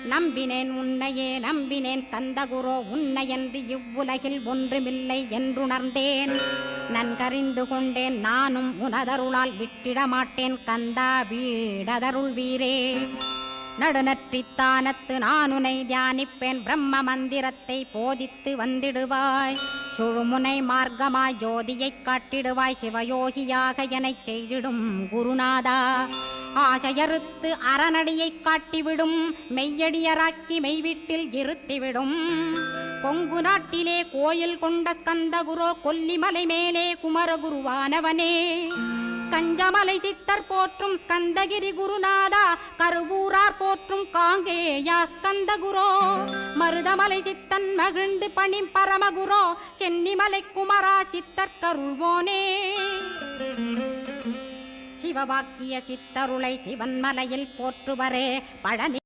நம்பினேன் உன்னையே நம்பினேன் ஸ்கந்தகுரோ உன்னையன்றி இவ்வுலகில் ஒன்றுமில்லை என்றுணர்ந்தேன். நன்கறிந்து கொண்டேன் நானும் உனதருளால் விட்டிட மாட்டேன் கந்தா வீடதருள் வீரே. நடுநற்றித்தானத்து நானுனை தியானிப்பேன் பிரம்ம மந்திரத்தை போதித்து வந்திடுவாய். சுழுமுனை மார்க்கமாய் ஜோதியைக் காட்டிடுவாய் சிவயோகியாக எனச் செய்திடும் குருநாதா. ஆசையறுத்து அறநடியைக் காட்டிவிடும் மெய்யடியராக்கி மெய்வீட்டில் இருத்திவிடும். கொங்கு நாட்டிலே கோயில் கொண்ட ஸ்கந்தகுரோ கொல்லிமலை மேலே குமரகுருவானவனே. கஞ்சமலை சித்தர் போற்றும் ஸ்கந்தகிரி குருநாதா கருவூரார் போற்றும் காங்கேயா ஸ்கந்தகுரோ. மருதமலை சித்தன் மகிழ்ந்து பணி பரமகுரோ சென்னிமலை குமரா சித்தர் கருள்வோனே. சிவவாக்கிய சித்தருளை சிவன்மலையில் போற்றுவரே பழனி